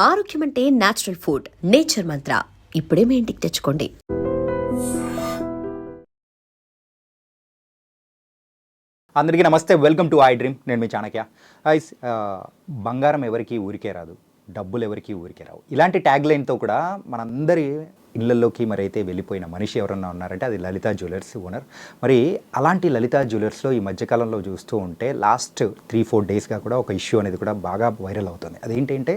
ఆరోగ్యం అంటే natural food. Nature మంత్ర ఇప్పుడే మీ ఇంటికి తెచ్చుకోండి. అందరికీ నమస్తే, వెల్కమ్ టు ఐ డ్రీమ్. నేను మీ చాణక్య. బంగారం ఎవరికి ఊరికే రాదు, డబ్బులు ఎవరికి ఊరికే రావు. ఇలాంటి ట్యాగ్ లైన్తో కూడా మనందరి ఇళ్లలోకి మరి అయితే వెళ్ళిపోయిన మనిషి ఎవరన్నా ఉన్నారంటే అది లలితా జ్యువెలర్స్ ఓనర్. మరి అలాంటి లలితా జ్యువెలర్స్లో ఈ మధ్యకాలంలో చూస్తూ ఉంటే లాస్ట్ 3-4 డేస్గా కూడా ఒక ఇష్యూ అనేది కూడా బాగా వైరల్ అవుతుంది. అదేంటంటే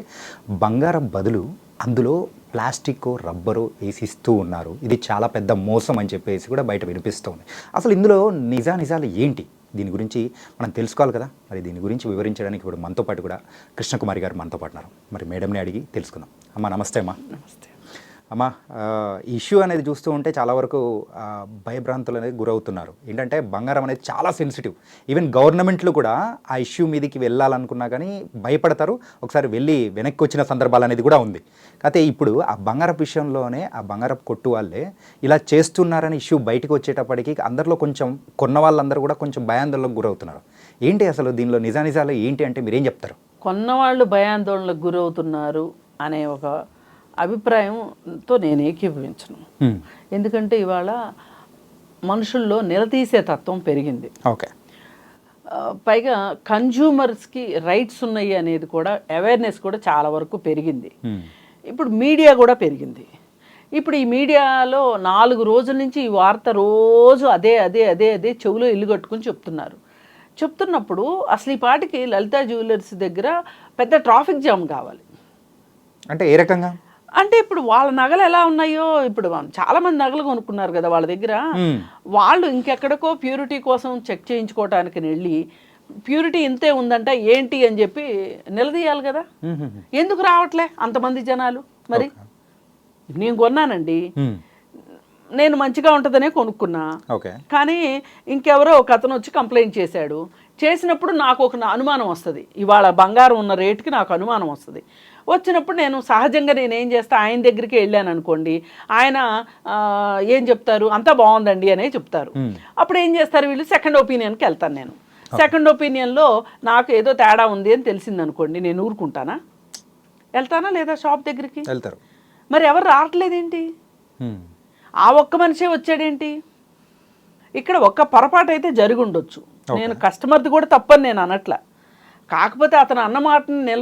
బంగారం బదులు అందులో ప్లాస్టిక్ రబ్బరు వేసిస్తూ ఉన్నారు. ఇది చాలా పెద్ద మోసం అని చెప్పేసి కూడా బయట వినిపిస్తుంది. అసలు ఇందులో నిజాలు ఏంటి, దీని గురించి మనం తెలుసుకోవాలి కదా. మరి దీని గురించి వివరించడానికి ఇప్పుడు మనతో పాటు కూడా కృష్ణకుమారి గారు మనతో పాటు ఉన్నారు. మరి మేడంని అడిగి తెలుసుకుందాం. అమ్మ నమస్తే. అమ్మా నమస్తే. అమ్మ, ఇష్యూ అనేది చూస్తూ ఉంటే చాలా వరకు భయభ్రాంతులు అనేది గురవుతున్నారు. ఏంటంటే బంగారం అనేది చాలా సెన్సిటివ్. ఈవెన్ గవర్నమెంట్లు కూడా ఆ ఇష్యూ మీదకి వెళ్ళాలనుకున్నా కానీ భయపడతారు. ఒకసారి వెళ్ళి వెనక్కి వచ్చిన సందర్భాలు అనేది కూడా ఉంది. అయితే ఇప్పుడు ఆ బంగారపు విషయంలోనే ఆ బంగారపు కొట్టు వాళ్ళే ఇలా చేస్తున్నారని ఇష్యూ బయటకు వచ్చేటప్పటికి అందరిలో కొంచెం కొన్న వాళ్ళందరూ కూడా కొంచెం భయాందోళనకు గురవుతున్నారు. ఏంటి అసలు దీనిలో నిజాలు ఏంటి అంటే మీరేం చెప్తారు? కొన్నవాళ్ళు భయాందోళనకు గురవుతున్నారు అనే ఒక అభిప్రాయంతో నేను ఏకీభవించను. ఎందుకంటే ఇవాళ మనుషుల్లో నిలదీసే తత్వం పెరిగింది. ఓకే. పైగా కన్జ్యూమర్స్కి రైట్స్ ఉన్నాయి అనేది కూడా అవేర్నెస్ కూడా చాలా వరకు పెరిగింది. ఇప్పుడు మీడియా కూడా పెరిగింది. ఇప్పుడు ఈ మీడియాలో 4 రోజుల నుంచి ఈ వార్త రోజు అదే చెవులో ఇల్లు కట్టుకుని చెప్తున్నప్పుడు అసలు ఈ పాటికి లలితా జ్యువెలర్స్ దగ్గర పెద్ద ట్రాఫిక్ జామ్ కావాలి. అంటే ఏ రకంగా అంటే ఇప్పుడు వాళ్ళ నగలు ఎలా ఉన్నాయో, ఇప్పుడు చాలామంది నగలు కొనుక్కున్నారు కదా వాళ్ళ దగ్గర. వాళ్ళు ఇంకెక్కడికో ప్యూరిటీ కోసం చెక్ చేయించుకోవటానికి వెళ్ళి ప్యూరిటీ ఇంతే ఉందంట ఏంటి అని చెప్పి నిలదీయాలి కదా. ఎందుకు రావట్లే అంతమంది జనాలు? మరి నేను కొన్నానండి, నేను మంచిగా ఉంటుందనే కొనుక్కున్నా. కానీ ఇంకెవరో ఒక అతను వచ్చి కంప్లైంట్ చేసినప్పుడు నాకు ఒక అనుమానం వస్తుంది. ఇవాళ బంగారం ఉన్న రేటుకి నాకు అనుమానం వస్తుంది. వచ్చినప్పుడు నేను సహజంగా నేనేం చేస్తా, ఆయన దగ్గరికి వెళ్ళాను అనుకోండి, ఆయన ఏం చెప్తారు, అంతా బాగుందండి అనే చెప్తారు. అప్పుడు ఏం చేస్తారు వీళ్ళు, సెకండ్ ఒపీనియన్కి వెళ్తాను నేను. సెకండ్ ఒపీనియన్లో నాకు ఏదో తేడా ఉంది అని తెలిసింది అనుకోండి, నేను ఊరుకుంటానా? వెళ్తానా లేదా షాప్ దగ్గరికి? వెళ్తారు. మరి ఎవరు రావట్లేదేంటి? ఆ ఒక్క మనిషే వచ్చాడేంటి? ఇక్కడ ఒక్క పొరపాటు అయితే జరిగి ఉండొచ్చు. నేను కస్టమర్ది కూడా తప్పని నేను అనట్లా. కాకపోతే అతను అన్న మాటని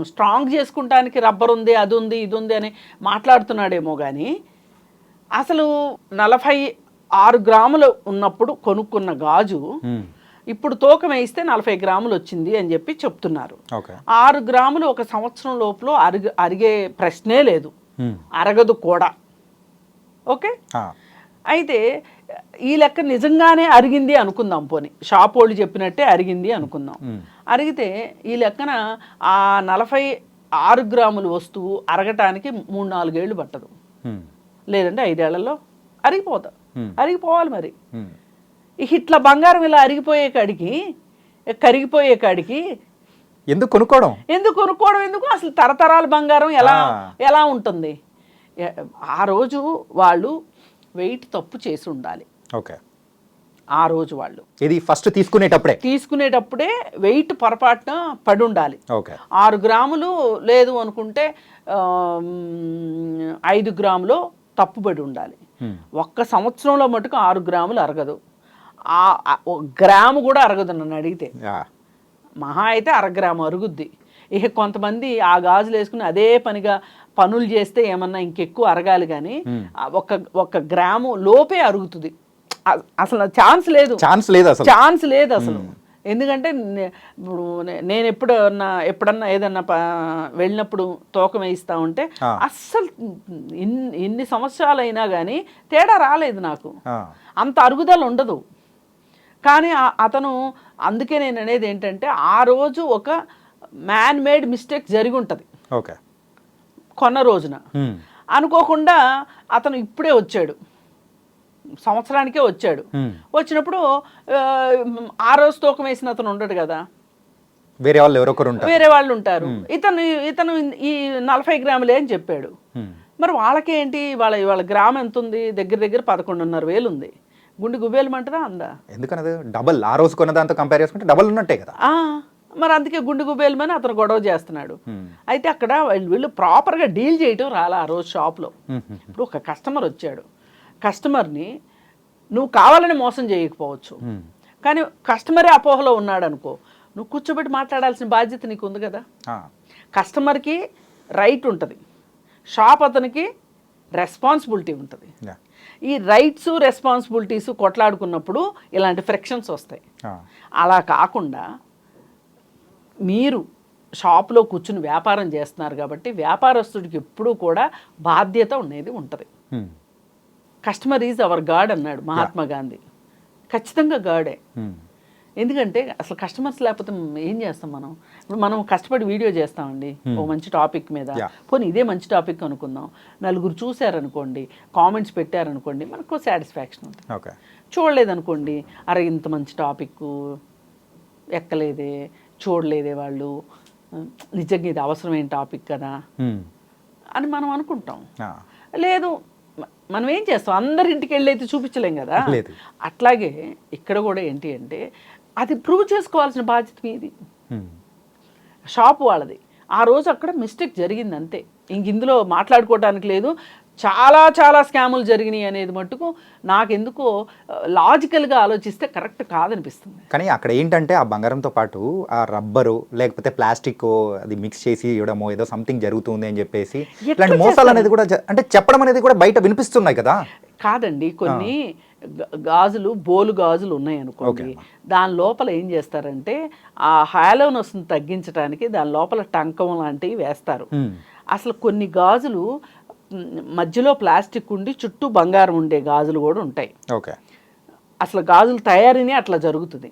స్ట్రాంగ్ చేసుకుంటానికి రబ్బర్ ఉంది, అది ఉంది, ఇది ఉంది అని మాట్లాడుతున్నాడేమో కానీ అసలు 46 గ్రాములు ఉన్నప్పుడు కొనుక్కున్న గాజు ఇప్పుడు తూకం వేస్తే 40 గ్రాములు వచ్చింది అని చెప్పి చెప్తున్నారు. 6 గ్రాములు ఒక సంవత్సరం లోపల అరిగే ప్రశ్నే లేదు, అరగదు కూడా. ఓకే. అయితే ఈ లెక్క నిజంగానే అరిగింది అనుకుందాం, పోనీ షాప్ వాళ్ళు చెప్పినట్టే అరిగింది అనుకుందాం. అరిగితే ఈ లెక్కన ఆ 46 గ్రాముల వస్తువు అరగటానికి 3-4 ఏళ్ళు పట్టదు, లేదంటే 5 ఏళ్లలో అరిగిపోవాలి. మరి ఇట్లా బంగారం ఇలా కరిగిపోయే కాడికి ఎందుకు కొనుక్కోవడం ఎందుకు? అసలు తరతరాల బంగారం ఎలా ఉంటుంది? ఆ రోజు వాళ్ళు వెయిట్ తప్పు చేసి ఉండాలి. ఓకే. ఆ రోజు వాళ్ళు ఇది ఫస్ట్ తీసుకునేటప్పుడే వెయిట్ పొరపాటున పడి ఉండాలి. 6 గ్రాములు లేదు అనుకుంటే 5 గ్రాములు తప్పుపడి ఉండాలి. ఒక్క సంవత్సరంలో మటుకు 6 గ్రాములు అరగదు. గ్రాము కూడా అరగదు నన్ను అడిగితే. మహా అయితే 1/2 గ్రాము అరుగుద్ది. ఇక కొంతమంది ఆ గాజులు వేసుకుని అదే పనిగా పనులు చేస్తే ఏమన్నా ఇంకెక్కువ అరగాలి, కానీ ఒక గ్రాము లోపే అరుగుతుంది. అసలు ఛాన్స్ లేదు అసలు. ఎందుకంటే ఇప్పుడు నేను ఎప్పుడన్నా ఏదన్నా వెళ్ళినప్పుడు తూకం వేయిస్తా ఉంటే అస్సలు ఇన్ని సంవత్సరాలు అయినా కానీ తేడా రాలేదు నాకు, అంత అరుగుదల ఉండదు. కానీ అతను, అందుకే నేను అనేది ఏంటంటే ఆ రోజు ఒక మ్యాన్ మేడ్ మిస్టేక్ జరిగి ఉంటుంది. ఓకే. కొన్న రోజున అనుకోకుండా అతను ఇప్పుడే వచ్చాడు, సంవత్సరానికే వచ్చాడు. వచ్చినప్పుడు ఆ రోజు తూకం వేసిన అతను ఉండడు కదా, వేరే వాళ్ళు ఉంటారు. ఇతను ఈ 40 గ్రాములే అని చెప్పాడు. మరి వాళ్ళకేంటి, వాళ్ళ గ్రామ్ ఎంత ఉంది? దగ్గర 11,500 ఉంది. గుండె గుబేలు అంటారా అందా? ఎందుకన్నది డబల్ ఆ రోజు కొన్న దాంతో కంపేర్ చేసుకుంటే డబల్ ఉన్నట్టే కదా. మరి అందుకే గుండు గుబేలమని అతను గొడవ చేస్తున్నాడు. అయితే అక్కడ వీళ్ళు ప్రాపర్గా డీల్ చేయటం రాలా ఆ రోజు షాప్లో. ఇప్పుడు ఒక కస్టమర్ వచ్చాడు, కస్టమర్ని నువ్వు కావాలని మోసం చేయకపోవచ్చు, కానీ కస్టమరే అపోహలో ఉన్నాడు అనుకో, నువ్వు కూర్చోబెట్టి మాట్లాడాల్సిన బాధ్యత నీకు ఉంది కదా. కస్టమర్కి రైట్ ఉంటుంది, షాప్ అతనికి రెస్పాన్సిబిలిటీ ఉంటుంది. ఈ రైట్స్ రెస్పాన్సిబిలిటీస్ కొట్లాడుకున్నప్పుడు ఇలాంటి ఫ్రిక్షన్స్ వస్తాయి. అలా కాకుండా మీరు షాప్లో కూర్చుని వ్యాపారం చేస్తున్నారు కాబట్టి వ్యాపారస్తుడికి ఎప్పుడూ కూడా బాధ్యత అనేది ఉంటుంది. కస్టమర్ ఈజ్ అవర్ గాడ్ అన్నాడు మహాత్మా గాంధీ. ఖచ్చితంగా గాడే. ఎందుకంటే అసలు కస్టమర్స్ లేకపోతే ఏం చేస్తాం మనం? ఇప్పుడు మనం కష్టపడి వీడియో చేస్తామండి ఓ మంచి టాపిక్ మీద, పోనీ ఇదే మంచి టాపిక్ అనుకుందాం, నలుగురు చూశారనుకోండి, కామెంట్స్ పెట్టారనుకోండి, మనకు సాటిస్ఫాక్షన్ ఉంటుంది. చూడలేదనుకోండి, అరే ఇంత మంచి టాపిక్ ఎక్కలేదే, చూడలేదే వాళ్ళు, నిజంగా ఇది అవసరమైన టాపిక్ కదా అని మనం అనుకుంటాం. లేదు, మనం ఏం చేస్తాం, అందరి ఇంటికి వెళ్ళి అయితే చూపించలేం కదా. అట్లాగే ఇక్కడ కూడా ఏంటి అంటే అది ప్రూవ్ చేసుకోవాల్సిన బాధ్యత మీది, షాప్ వాళ్ళది. ఆ రోజు అక్కడ మిస్టేక్ జరిగింది అంతే, ఇందులో మాట్లాడుకోవడానికి లేదు. చాలా చాలా స్కాములు జరిగినాయి అనేది మట్టుకు నాకెందుకో లాజికల్గా ఆలోచిస్తే కరెక్ట్ కాదనిపిస్తుంది. కానీ అక్కడ ఏంటంటే ఆ బంగారంతో పాటు ఆ రబ్బరు లేకపోతే ప్లాస్టిక్ అది మిక్స్ చేసి ఇవ్వడమో ఏదో సంథింగ్ జరుగుతుంది అని చెప్పేసి ఇలాంటి మోసాలు అనేది కూడా అంటే చెప్పడం అనేది కూడా బయట వినిపిస్తున్నాయి కదా. కాదండి, కొన్ని గాజులు బోలు గాజులు ఉన్నాయి అనుకోండి, దాని లోపల ఏం చేస్తారంటే ఆ హాలోనస్ని తగ్గించడానికి దాని లోపల టంకం లాంటివి వేస్తారు. అసలు కొన్ని గాజులు మధ్యలో ప్లాస్టిక్ ఉండి చుట్టూ బంగారం ఉండే గాజులు కూడా ఉంటాయి. అసలు గాజుల తయారీనే అట్లా జరుగుతుంది.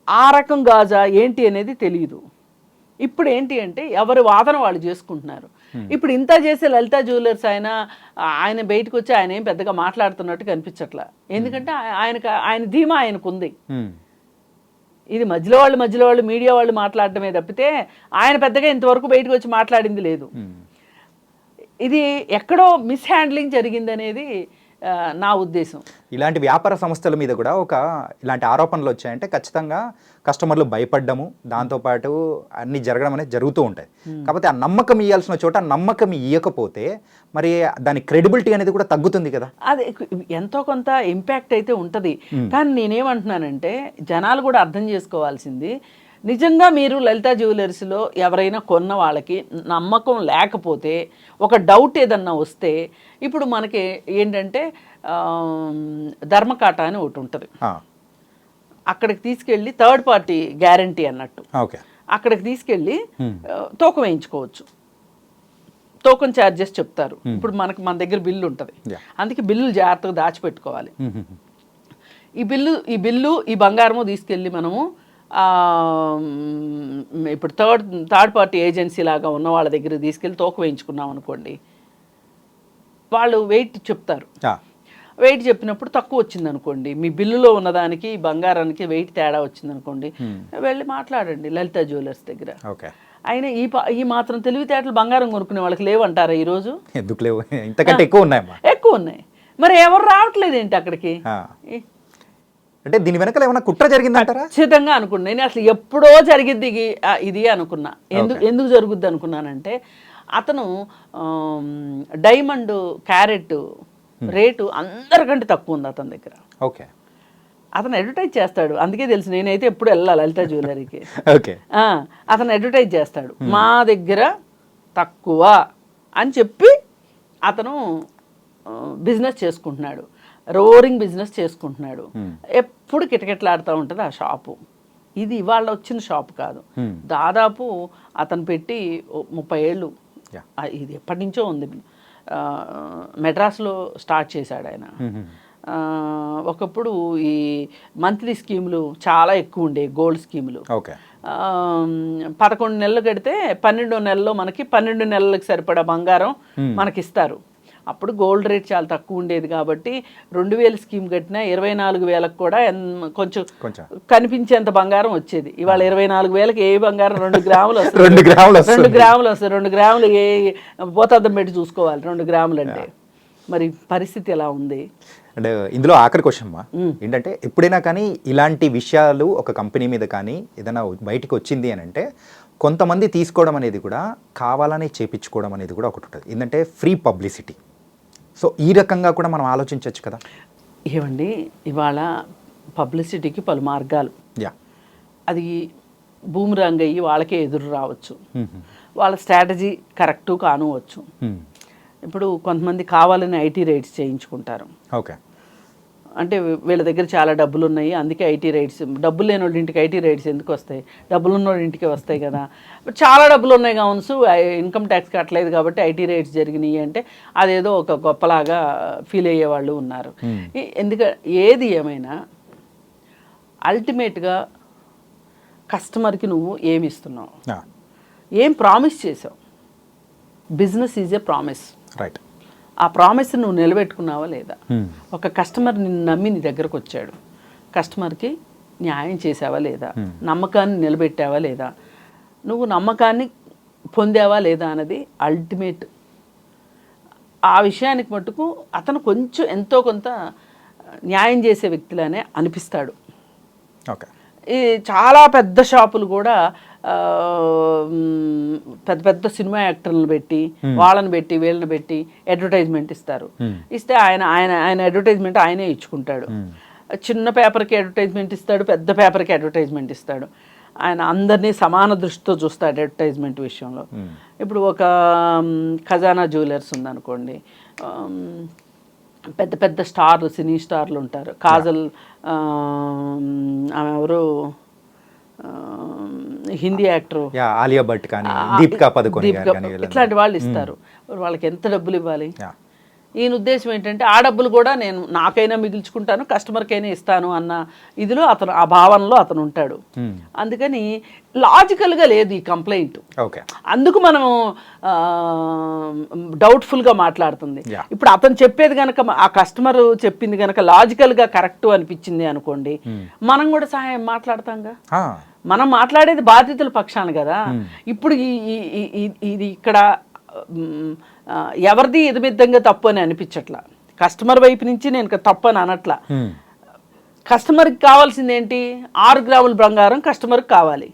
ఆ రకం గాజా ఏంటి అనేది తెలియదు. ఇప్పుడు ఏంటి అంటే ఎవరి వాదన వాళ్ళు చేసుకుంటున్నారు. ఇప్పుడు ఇంత చేసే లలితా జ్యువెలర్స్ ఆయన బయటకు వచ్చి ఆయన ఏం పెద్దగా మాట్లాడుతున్నట్టు కనిపించట్లా. ఎందుకంటే ఆయన ధీమా ఆయనకు ఉంది. ఇది మధ్యలో వాళ్ళు మీడియా వాళ్ళు మాట్లాడటమే తప్పితే ఆయన పెద్దగా ఇంతవరకు బయటకు వచ్చి మాట్లాడింది లేదు. ఇది ఎక్కడో మిస్ హ్యాండ్లింగ్ జరిగిందనేది నా ఉద్దేశం. ఇలాంటి వ్యాపార సంస్థల మీద కూడా ఇలాంటి ఆరోపణలు వచ్చాయంటే ఖచ్చితంగా కస్టమర్లు భయపడ్డము, దాంతోపాటు అన్ని జరగడం అనేది జరుగుతూ ఉంటాయి. కాకపోతే ఆ నమ్మకం ఇవ్వాల్సిన చోట నమ్మకం ఇవ్వకపోతే మరి దాని క్రెడిబిలిటీ అనేది కూడా తగ్గుతుంది కదా. అది ఎంతో కొంత ఇంపాక్ట్ అయితే ఉంటుంది. కానీ నేనేమంటున్నానంటే జనాలు కూడా అర్థం చేసుకోవాల్సింది, నిజంగా మీరు లలితా జ్యువెలర్స్లో ఎవరైనా కొన్న వాళ్ళకి నమ్మకం లేకపోతే, ఒక డౌట్ ఏదన్నా వస్తే, ఇప్పుడు మనకి ఏంటంటే ధర్మకాట అని ఒకటి ఉంటుంది, అక్కడికి తీసుకెళ్ళి థర్డ్ పార్టీ గ్యారంటీ అన్నట్టు అక్కడికి తీసుకెళ్ళి తూకం వేయించుకోవచ్చు. టోకెన్ ఛార్జెస్ చెప్తారు. ఇప్పుడు మన దగ్గర బిల్లు ఉంటుంది, అందుకే బిల్లులు జాగ్రత్తగా దాచిపెట్టుకోవాలి. ఈ బిల్లు ఈ బంగారము తీసుకెళ్ళి మనము ఇప్పుడు థర్డ్ పార్టీ ఏజెన్సీ లాగా ఉన్న వాళ్ళ దగ్గర తీసుకెళ్ళి తోక వేయించుకున్నాం అనుకోండి, వాళ్ళు వెయిట్ చెప్తారు. వెయిట్ చెప్పినప్పుడు తక్కువ వచ్చింది అనుకోండి, మీ బిల్లులో ఉన్నదానికి బంగారానికి వెయిట్ తేడా వచ్చింది అనుకోండి, వెళ్ళి మాట్లాడండి లలితా జ్యువెలర్స్ దగ్గర. అయినా ఈ మాత్రం తెలివితేటలు బంగారం కొనుక్కునే వాళ్ళకి లేవంటారా ఈరోజు? ఎందుకు లేవు, ఇంతకంటే ఎక్కువ ఉన్నాయి. మరి ఎవరు రావట్లేదు ఏంటి అక్కడికి? అంటే దీని వెనకాల ఏమైనా కుట్ర జరిగిందంటారా? ఖచ్చితంగా అనుకున్నా నేను. అసలు ఎప్పుడో జరిగిద్ది ఇది అనుకున్నా. ఎందుకు జరుగుద్ది అనుకున్నానంటే, అతను డైమండ్ క్యారెట్ రేటు అందరికంటే తక్కువ ఉంది అతని దగ్గర. అతను అడ్వర్టైజ్ చేస్తాడు, అందుకే తెలుసు నేనైతే ఎప్పుడు వెళ్ళాలి లలితా జ్యువెలరీకి. అతను అడ్వర్టైజ్ చేస్తాడు, మా దగ్గర తక్కువ అని చెప్పి అతను బిజినెస్ చేసుకుంటున్నాడు, రోరింగ్ బిజినెస్ చేసుకుంటున్నాడు. ఎప్పుడు కిటకిటలాడుతూ ఉంటుంది ఆ షాపు. ఇది ఇవాళ వచ్చిన షాప్ కాదు, దాదాపు అతను పెట్టి 30 ఏళ్ళు, ఇది ఎప్పటి నుంచో ఉంది. మెడ్రాస్లో స్టార్ట్ చేశాడు ఆయన. ఒకప్పుడు ఈ మంత్లీ స్కీములు చాలా ఎక్కువ ఉండే, గోల్డ్ స్కీములు. 11 నెలలు కడితే 12వ నెలలో మనకి 12 నెలలకు సరిపడా బంగారం మనకిస్తారు. అప్పుడు గోల్డ్ రేట్ చాలా తక్కువ ఉండేది కాబట్టి 2000 స్కీమ్ కట్టినా 24,000కు కూడా కొంచెం కనిపించేంత బంగారం వచ్చేది. ఇవాళ 24,000కి ఏ బంగారం 2 గ్రాములు వస్తుంది. 2 గ్రాములు వస్తుంది. 2 గ్రాములు ఏ పోతాద్దం పెట్టి చూసుకోవాలి 2 గ్రాములు అంటే. మరి పరిస్థితి ఎలా ఉంది? అండ్ ఇందులో ఆఖరి క్వశ్చన్ అమ్మా ఏంటంటే ఎప్పుడైనా కానీ ఇలాంటి విషయాలు ఒక కంపెనీ మీద కానీ ఏదైనా బయటికి వచ్చింది అని అంటే కొంతమంది తీసుకోవడం అనేది కూడా కావాలని చేపించుకోవడం అనేది కూడా ఒకటి ఉంటుంది. ఏంటంటే ఫ్రీ పబ్లిసిటీ. సో ఈ రకంగా కూడా మనం ఆలోచించవచ్చు కదా. ఏమండి ఇవాళ పబ్లిసిటీకి పలు మార్గాలు, యా, అది బూమరాంగ్ అయ్యి వాళ్ళకే ఎదురు రావచ్చు, వాళ్ళ స్ట్రాటజీ కరెక్టు కానువచ్చు. ఇప్పుడు కొంతమంది కావాలని ఐటీ రైట్స్ చేయించుకుంటారు. ఓకే, అంటే వీళ్ళ దగ్గర చాలా డబ్బులు ఉన్నాయి అందుకే ఐటీ రైట్స్, డబ్బులు లేని వాళ్ళ ఇంటికి ఐటీ రైట్స్ ఎందుకు వస్తాయి, డబ్బులు ఉన్న వాళ్ళ ఇంటికి వస్తాయి కదా. చాలా డబ్బులు ఉన్నాయి కావచ్చు, ఇన్కమ్ ట్యాక్స్ కట్టలేదు కాబట్టి ఐటీ రైట్స్ జరిగినాయి అంటే అదేదో ఒక గొప్పలాగా ఫీల్ అయ్యే వాళ్ళు ఉన్నారు. ఎందుకంటే ఏది ఏమైనా అల్టిమేట్గా కస్టమర్కి నువ్వు ఏమి ఇస్తున్నావు, ఏం ప్రామిస్ చేసావు. Business is a promise, right. ఆ ప్రామిస్ నువ్వు నిలబెట్టుకున్నావా లేదా. ఒక కస్టమర్ నిన్ను నమ్మి నీ దగ్గరకు వచ్చాడు, కస్టమర్కి న్యాయం చేసావా లేదా, నమ్మకాన్ని నిలబెట్టావా లేదా, నువ్వు నమ్మకాన్ని పొందావా లేదా అన్నది అల్టిమేట్. ఆ విషయానికి మట్టుకు అతను కొంచెం ఎంతో కొంత న్యాయం చేసే వ్యక్తిలానే అనిపిస్తాడు. ఓకే, ఈ చాలా పెద్ద షాపులు కూడా పెద్ద పెద్ద సినిమా యాక్టర్లను పెట్టి వాళ్ళని పెట్టి వీళ్ళని పెట్టి అడ్వర్టైజ్మెంట్ ఇస్తారు. ఇస్తే ఆయన ఆయన ఆయన అడ్వర్టైజ్మెంట్ ఆయనే ఇచ్చుకుంటాడు. చిన్న పేపర్కి అడ్వర్టైజ్మెంట్ ఇస్తాడు, పెద్ద పేపర్కి అడ్వర్టైజ్మెంట్ ఇస్తాడు. ఆయన అందరినీ సమాన దృష్టితో చూస్తాడు అడ్వర్టైజ్మెంట్ విషయంలో. ఇప్పుడు ఒక ఖజానా జ్యువెలర్స్ ఉందనుకోండి, పెద్ద పెద్ద స్టార్లు, సినీ స్టార్లు ఉంటారు. కాజల్, ఆమె ఎవరు, హిందీ యాక్టర్ ఆలియా భట్ కానీ దీపికా పదుకొనే ఇట్లాంటి వాళ్ళు ఇస్తారు. వాళ్ళకి ఎంత డబ్బులు ఇవ్వాలి. ఈయన ఉద్దేశం ఏంటంటే ఆ డబ్బులు కూడా నేను నాకైనా మిగిల్చుకుంటాను, కస్టమర్కైనా ఇస్తాను అన్న ఇదిలో అతను, ఆ భావనలో అతను ఉంటాడు. అందుకని లాజికల్గా లేదు ఈ కంప్లైంట్. అందుకు మనం డౌట్ఫుల్గా మాట్లాడుతుంది. ఇప్పుడు అతను చెప్పేది కనుక, ఆ కస్టమర్ చెప్పింది కనుక లాజికల్గా కరెక్ట్ అనిపించింది అనుకోండి, మనం కూడా సహాయం మాట్లాడతాంగా. మనం మాట్లాడేది బాధితుల పక్షాన కదా. ఇప్పుడు ఇది ఇక్కడ ఎవరిది ఎదుమిద్దంగా తప్పు అని అనిపించట్లా. కస్టమర్ వైపు నుంచి నేను తప్పు అని అనట్లా. కస్టమర్కి కావాల్సింది ఏంటి, 6 గ్రాముల బంగారం కస్టమర్కి కావాలి.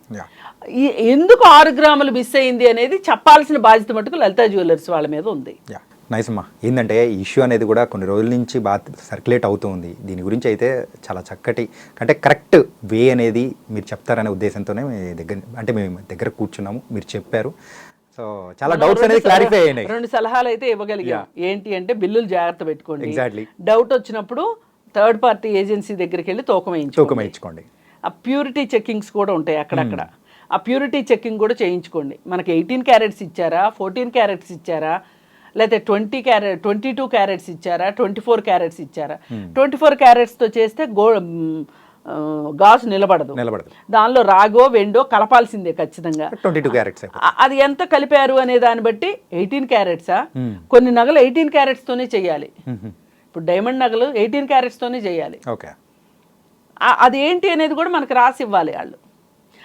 ఎందుకు 6 గ్రాములు మిస్ అయింది అనేది చెప్పాల్సిన బాధ్యత మటుకు లలితా జ్యువెలర్స్ వాళ్ళ మీద ఉంది. నైస్ అమ్మా. ఏంటంటే ఇష్యూ అనేది కూడా కొన్ని రోజుల నుంచి బాగా సర్క్యులేట్ అవుతుంది. దీని గురించి అయితే చాలా చక్కటి, అంటే కరెక్ట్ వే అనేది మీరు చెప్తారనే ఉద్దేశంతోనే మేము దగ్గర కూర్చున్నాము, మీరు చెప్పారు. సో చాలా డౌట్స్ అనేది క్లారిఫై అయినాయి. 2 సలహాలు అయితే ఇవ్వగలిగాం. ఏంటి అంటే బిల్లులు జాగ్రత్త పెట్టుకోండి. ఎగ్జాక్ట్లీ. డౌట్ వచ్చినప్పుడు థర్డ్ పార్టీ ఏజెన్సీ దగ్గరికి వెళ్ళి తూకం వేయించుకోండి. ఆ ప్యూరిటీ చెక్కింగ్స్ కూడా ఉంటాయి అక్కడక్కడ. ఆ ప్యూరిటీ చెక్కింగ్ కూడా చేయించుకోండి. మనకి 18 క్యారెట్స్ ఇచ్చారా, 14 క్యారెట్స్ ఇచ్చారా, లేకపోతే 22 క్యారెట్స్ ఇచ్చారా, 24 క్యారెట్స్ ఇచ్చారా. 24 క్యారెట్స్తో చేస్తే గాజు నిలబడదు. దానిలో రాగో వెండో కలపాల్సిందే ఖచ్చితంగా. 22 క్యారెట్స్ అది ఎంత కలిపారు అనే దాన్ని బట్టి 18 క్యారెట్సా, కొన్ని నగలు 18 క్యారెట్స్ తోనే చేయాలి. ఇప్పుడు డైమండ్ నగలు 18 క్యారెట్స్ తోనే చేయాలి. అది ఏంటి అనేది కూడా మనకు రాసి ఇవ్వాలి వాళ్ళు.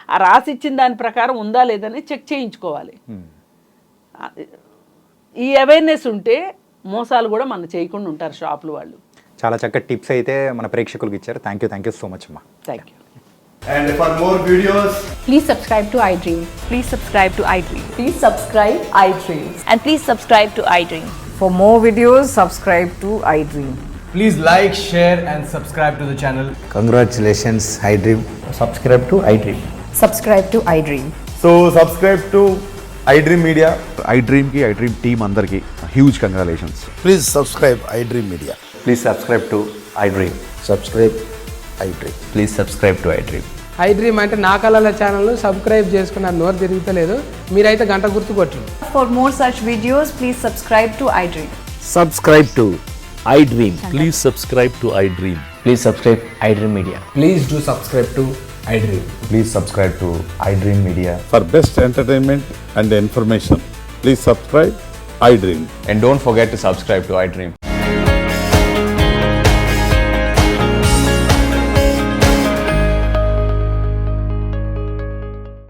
ఆ రాసి ఇచ్చిన దాని ప్రకారం ఉందా లేదని చెక్ చేయించుకోవాలి. ఈ అవేర్నెస్ ఉంటే మోసాలు కూడా మనం చేయకుండా ఉంటారు షాపులు వాళ్ళు. చాలా చక్కటి టిప్స్ అయితే మన ప్రేక్షకులకు ఇచ్చారు. థ్యాంక్ యూ సో మచ్ అమ్మా. Thank you. And for more videos, please subscribe to iDream. Please subscribe to iDream. Please subscribe iDream. And please subscribe to iDream. For more videos, subscribe to iDream. please like, share and subscribe to the channel. Congratulations, iDream. Subscribe to iDream. Subscribe to iDream. So subscribe to iDream Media. iDream ki iDream team andarki huge congratulations. Please subscribe iDream Media. Please subscribe to iDream. Subscribe iDream. Please subscribe to iDream. iDream అంటే నా కళల channel subscribe చేసుకున్న నోరు తిరుగుతలేదు, మీరైతే గంట గుర్తు కొట్టండి. For more such videos, please subscribe to iDream. Subscribe to iDream. Please subscribe to iDream. Please subscribe iDream Media. Please do subscribe to iDream. Please subscribe to iDream Media. For best entertainment and information, please subscribe iDream. And don't forget to subscribe to iDream.